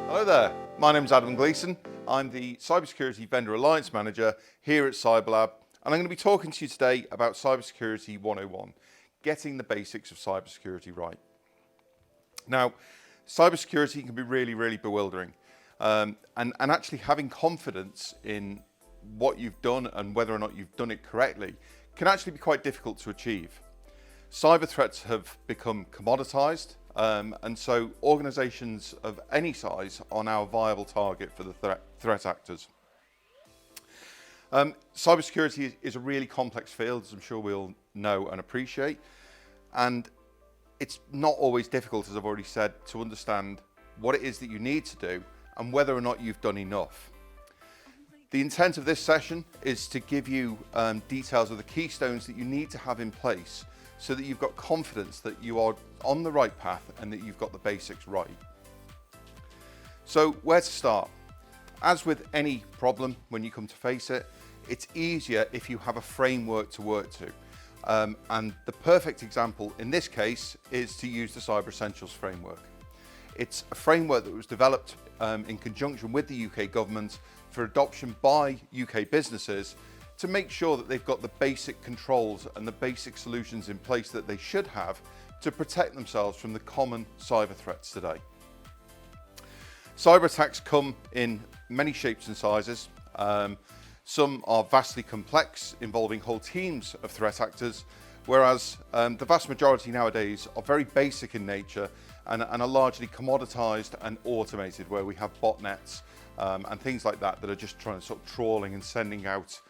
Hello there, my name is Adam Gleeson. I'm the Cybersecurity Vendor Alliance Manager here at CyberLab, and I'm going to be talking to you today about Cybersecurity 101, getting the basics of cybersecurity right. Now, cybersecurity can be really bewildering, and actually having confidence in what you've done and whether or not you've done it correctly can actually be quite difficult to achieve. Cyber threats have become commoditized, and so organizations of any size are now a viable target for the threat actors. Cybersecurity is a really complex field, as I'm sure we all know and appreciate, and it's not always difficult, as I've already said, to understand what it is that you need to do and whether or not you've done enough. The intent of this session is to give you details of the keystones that you need to have in place so that you've got confidence that you are on the right path and that you've got the basics right. So where to start? As with any problem, when you come to face it, it's easier if you have a framework to work to. And the perfect example in this case is to use the Cyber Essentials framework. It's a framework that was developed in conjunction with the UK government for adoption by UK businesses to make sure that they've got the basic controls and the basic solutions in place that they should have to protect themselves from the common cyber threats today. Cyber attacks come in many shapes and sizes. Some are vastly complex, involving whole teams of threat actors, whereas the vast majority nowadays are very basic in nature and are largely commoditized and automated, where we have botnets and things like that that are just trying to sort of trawling and sending out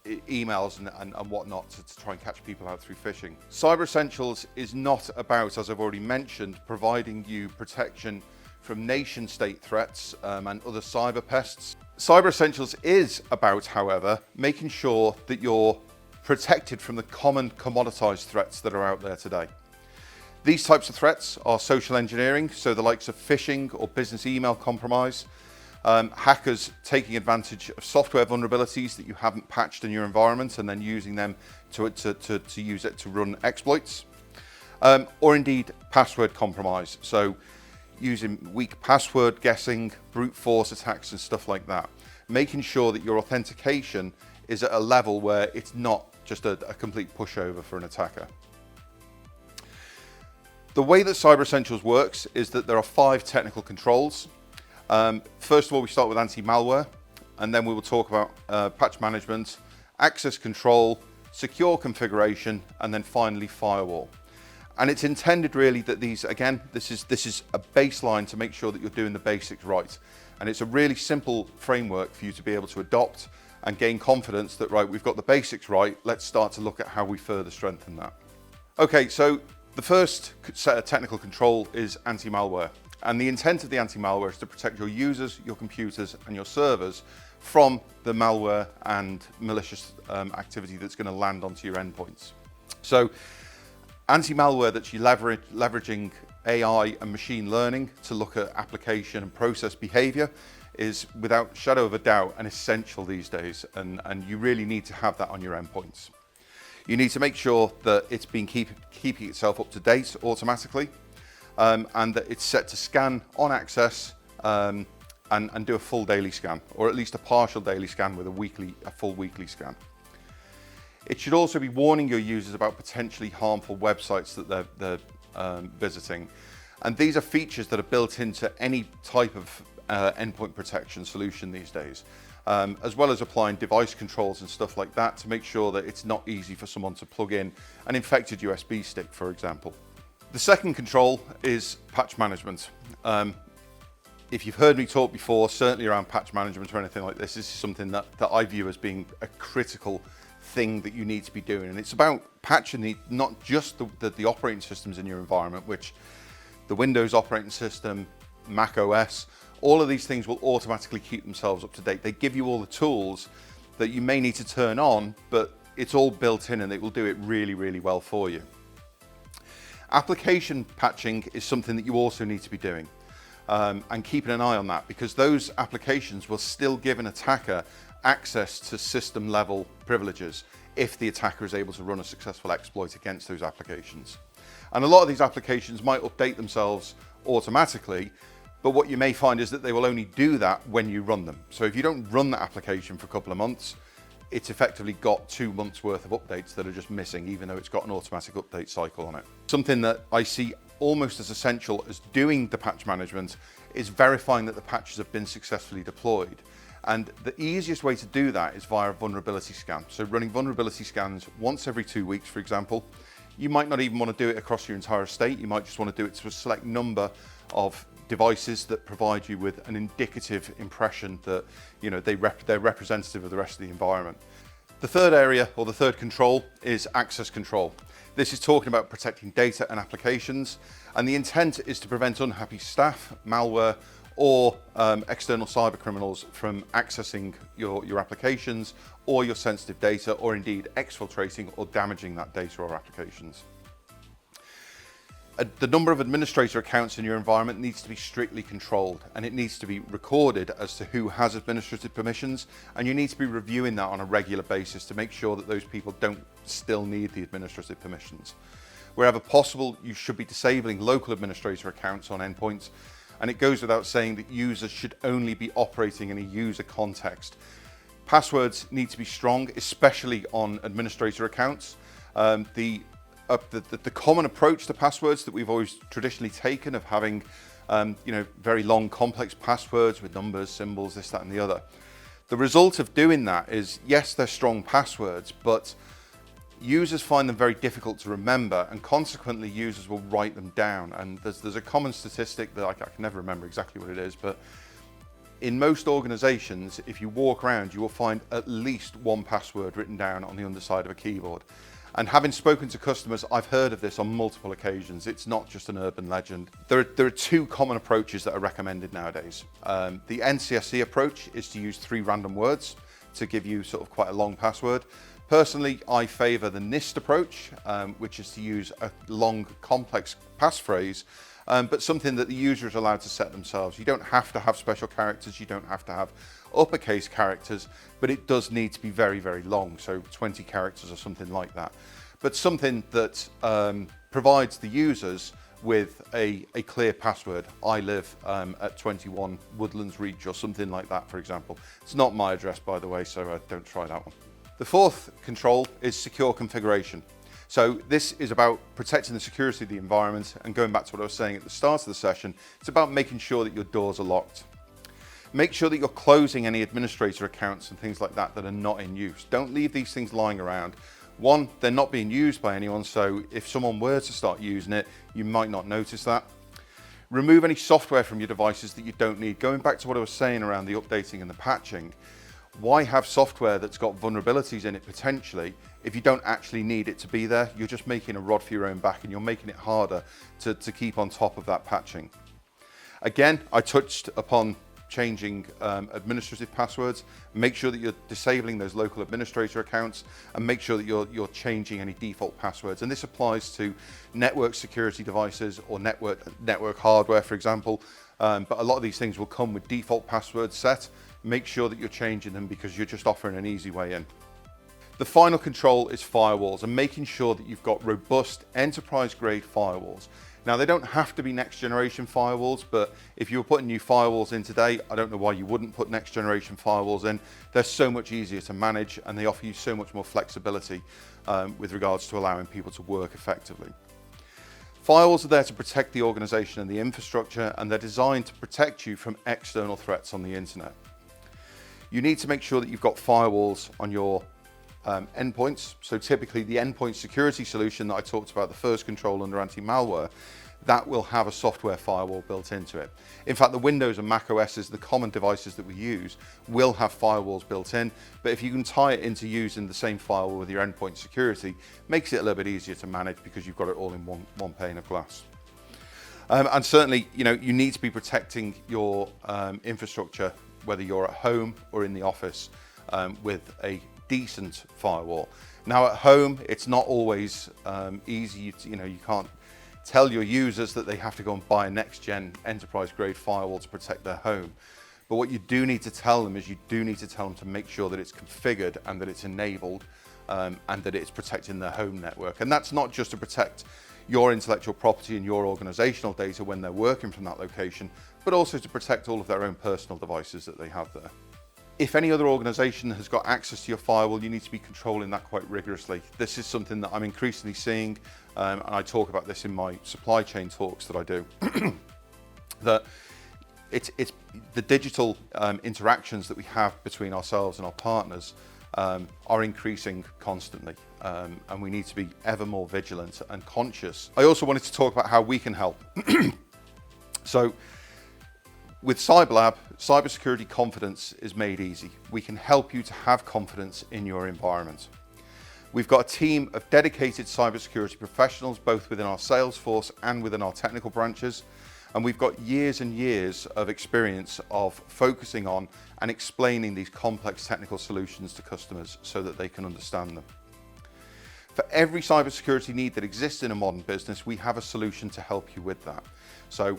emails and whatnot to try and catch people out through phishing. Cyber Essentials is not about, as I've already mentioned, providing you protection from nation state threats and other cyber pests. Cyber Essentials is about, however, making sure that you're protected from the common commoditized threats that are out there today. These types of threats are social engineering, so the likes of phishing or business email compromise, hackers taking advantage of software vulnerabilities that you haven't patched in your environment and then using them to use it to run exploits, or indeed password compromise, so using weak password guessing, brute force attacks and stuff like that, making sure that your authentication is at a level where it's not just a complete pushover for an attacker. The way that Cyber Essentials works is that there are 5 technical controls. First of all, we start with anti-malware, and then we will talk about patch management, access control, secure configuration, and then finally firewall. And it's intended really that these, again, this is a baseline to make sure that you're doing the basics right. And it's a really simple framework for you to be able to adopt and gain confidence that, right, we've got the basics right, let's start to look at how we further strengthen that. Okay, so the first set of technical control is anti-malware. And the intent of the anti-malware is to protect your users, your computers, and your servers from the malware and malicious activity that's going to land onto your endpoints. So anti-malware that's leveraging AI and machine learning to look at application and process behavior is, without shadow of a doubt, an essential these days, and you really need to have that on your endpoints. You need to make sure that it's been keeping itself up to date automatically, and that it's set to scan on access and do a full daily scan, or at least a partial daily scan with a full weekly scan. It should also be warning your users about potentially harmful websites that they're visiting. And these are features that are built into any type of endpoint protection solution these days, as well as applying device controls and stuff like that to make sure that it's not easy for someone to plug in an infected USB stick, for example. The second control is patch management. If you've heard me talk before, certainly around patch management or anything like this is something that I view as being a critical thing that you need to be doing. And it's about patching not just the operating systems in your environment, which the Windows operating system, Mac OS, all of these things will automatically keep themselves up to date. They give you all the tools that you may need to turn on, but it's all built in and it will do it really well for you. Application patching is something that you also need to be doing, and keeping an eye on that, because those applications will still give an attacker access to system level privileges if the attacker is able to run a successful exploit against those applications. And a lot of these applications might update themselves automatically, But what you may find is that they will only do that when you run them. So if you don't run that application for a couple of months, it's effectively got 2 months worth of updates that are just missing, even though it's got an automatic update cycle on it. Something that I see almost as essential as doing the patch management is verifying that the patches have been successfully deployed. And the easiest way to do that is via a vulnerability scan. So running vulnerability scans once every 2 weeks, for example. You might not even want to do it across your entire estate. You might just want to do it to a select number of devices that provide you with an indicative impression that they're representative of the rest of the environment. The third area, or the third control, is access control. This is talking about protecting data and applications, and the intent is to prevent unhappy staff, malware, or external cyber criminals from accessing your applications or your sensitive data, or indeed exfiltrating or damaging that data or applications. The number of administrator accounts in your environment needs to be strictly controlled, and it needs to be recorded as to who has administrative permissions, and you need to be reviewing that on a regular basis to make sure that those people don't still need the administrative permissions. Wherever possible, you should be disabling local administrator accounts on endpoints, and it goes without saying that users should only be operating in a user context. Passwords need to be strong, especially on administrator accounts. The common approach to passwords that we've always traditionally taken of having very long complex passwords with numbers, symbols, this, that and the other. The result of doing that is, yes, they're strong passwords, but users find them very difficult to remember, and consequently users will write them down. And there's a common statistic that I can never remember exactly what it is, but in most organizations, if you walk around, you will find at least one password written down on the underside of a keyboard. And having spoken to customers, I've heard of this on multiple occasions. It's not just an urban legend. There are two common approaches that are recommended nowadays. The NCSC approach is to use 3 random words to give you sort of quite a long password. Personally, I favor the NIST approach, which is to use a long, complex passphrase, but something that the user is allowed to set themselves. You don't have to have special characters, you don't have to have uppercase characters, but it does need to be very, very long, so 20 characters or something like that. But something that provides the users with a clear password. I live at 21 Woodlands Reach or something like that, for example. It's not my address, by the way, so don't try that one. The fourth control is secure configuration. So this is about protecting the security of the environment, and going back to what I was saying at the start of the session, it's about making sure that your doors are locked. Make sure that you're closing any administrator accounts and things like that that are not in use. Don't leave these things lying around. One, they're not being used by anyone, so if someone were to start using it, you might not notice that. Remove any software from your devices that you don't need. Going back to what I was saying around the updating and the patching, why have software that's got vulnerabilities in it potentially if you don't actually need it to be there? You're just making a rod for your own back, and you're making it harder to keep on top of that patching. Again, I touched upon changing administrative passwords. Make sure that you're disabling those local administrator accounts, and make sure that you're changing any default passwords. And this applies to network security devices or network hardware, for example. But a lot of these things will come with default passwords set. Make sure that you're changing them, because you're just offering an easy way in. The final control is firewalls, and making sure that you've got robust enterprise-grade firewalls. Now, they don't have to be next-generation firewalls, but if you were putting new firewalls in today, I don't know why you wouldn't put next-generation firewalls in. They're so much easier to manage, and they offer you so much more flexibility with regards to allowing people to work effectively. Firewalls are there to protect the organization and the infrastructure, and they're designed to protect you from external threats on the internet. You need to make sure that you've got firewalls on your endpoints. So typically the endpoint security solution that I talked about, the first control under anti-malware, that will have a software firewall built into it. In fact, the Windows and Mac OSs, the common devices that we use, will have firewalls built in, but if you can tie it into using the same firewall with your endpoint security, makes it a little bit easier to manage, because you've got it all in one pane of glass. And certainly, you need to be protecting your infrastructure, whether you're at home or in the office, with a decent firewall. Now, at home, it's not always easy. You can't tell your users that they have to go and buy a next-gen enterprise-grade firewall to protect their home. But what you do need to tell them is you do need to tell them to make sure that it's configured and that it's enabled, and that it's protecting their home network. And that's not just to protect your intellectual property and your organizational data when they're working from that location, but also to protect all of their own personal devices that they have there. If any other organization has got access to your firewall, you need to be controlling that quite rigorously. This is something that I'm increasingly seeing, and I talk about this in my supply chain talks that I do, that it's the digital interactions that we have between ourselves and our partners are increasing constantly, and we need to be ever more vigilant and conscious. I also wanted to talk about how we can help. So with CyberLab, cybersecurity confidence is made easy. We can help you to have confidence in your environment. We've got a team of dedicated cybersecurity professionals, both within our sales force and within our technical branches. And we've got years and years of experience of focusing on and explaining these complex technical solutions to customers so that they can understand them. For every cybersecurity need that exists in a modern business, we have a solution to help you with that. So,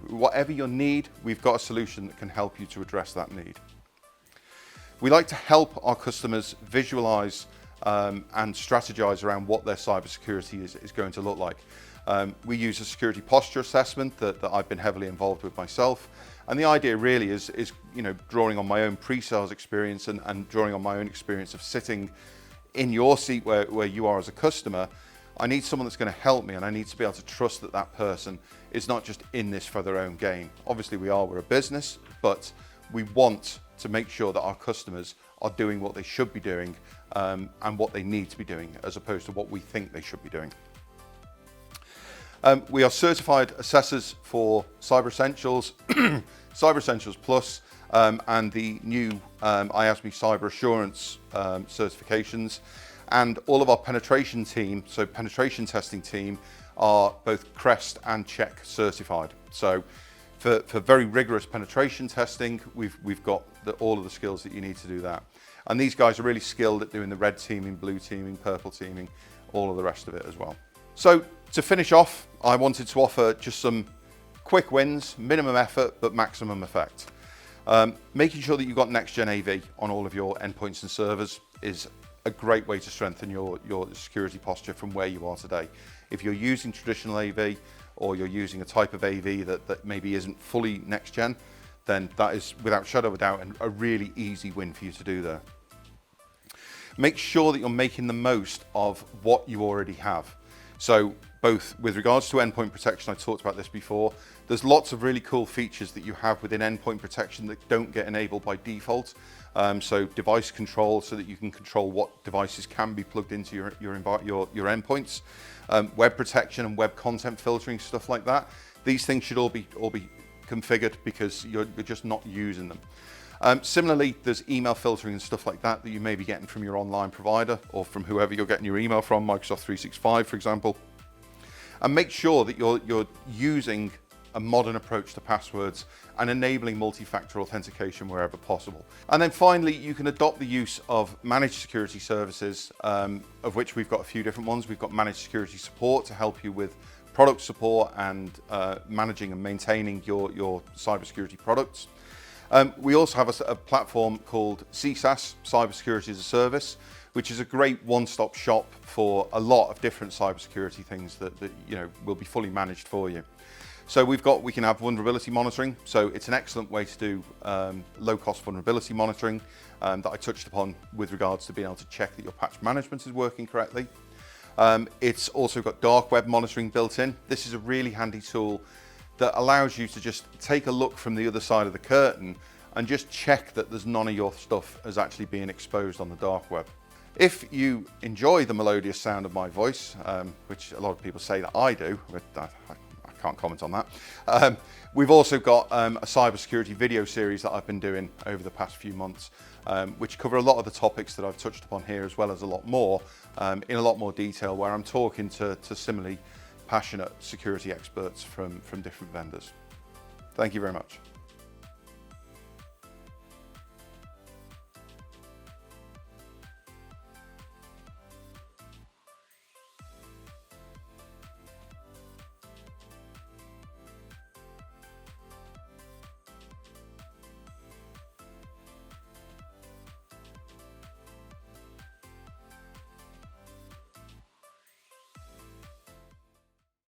whatever your need, we've got a solution that can help you to address that need. We like to help our customers visualize and strategize around what their cybersecurity is going to look like. We use a security posture assessment that I've been heavily involved with myself. And the idea really is drawing on my own pre-sales experience and drawing on my own experience of sitting in your seat where you are as a customer. I need someone that's going to help me, and I need to be able to trust that that person is not just in this for their own gain. Obviously we're a business, but we want to make sure that our customers are doing what they should be doing and what they need to be doing, as opposed to what we think they should be doing. We are certified assessors for Cyber Essentials, Cyber Essentials Plus, and the new IASME Cyber Assurance certifications. And all of our penetration team, so penetration testing team, are both CREST and CHECK certified. So for very rigorous penetration testing, we've got all of the skills that you need to do that. And these guys are really skilled at doing the red teaming, blue teaming, purple teaming, all of the rest of it as well. So to finish off, I wanted to offer just some quick wins, minimum effort, but maximum effect. Making sure that you've got next-gen AV on all of your endpoints and servers is a great way to strengthen your security posture from where you are today. If you're using traditional AV, or you're using a type of AV that maybe isn't fully next-gen, then that is, without shadow of a doubt, a really easy win for you to do there. Make sure that you're making the most of what you already have. So both with regards to endpoint protection, I talked about this before, there's lots of really cool features that you have within endpoint protection that don't get enabled by default. So device control, so that you can control what devices can be plugged into your endpoints. Web protection and web content filtering, stuff like that. These things should all be configured because you're just not using them. Similarly, there's email filtering and stuff like that you may be getting from your online provider or from whoever you're getting your email from, Microsoft 365, for example. And make sure that you're using a modern approach to passwords and enabling multi-factor authentication wherever possible. And then finally, you can adopt the use of managed security services, of which we've got a few different ones. We've got managed security support to help you with product support and managing and maintaining your cybersecurity products. We also have a platform called CSAS, Cybersecurity as a Service, which is a great one-stop shop for a lot of different cybersecurity things that will be fully managed for you. So we can have vulnerability monitoring. So it's an excellent way to do low-cost vulnerability monitoring that I touched upon with regards to being able to check that your patch management is working correctly. It's also got dark web monitoring built in. This is a really handy tool that allows you to just take a look from the other side of the curtain and just check that there's none of your stuff is actually being exposed on the dark web. If you enjoy the melodious sound of my voice, which a lot of people say that I do, but I can't comment on that. We've also got a cybersecurity video series that I've been doing over the past few months, which cover a lot of the topics that I've touched upon here, as well as a lot more, in a lot more detail, where I'm talking to similarly passionate security experts from different vendors. Thank you very much.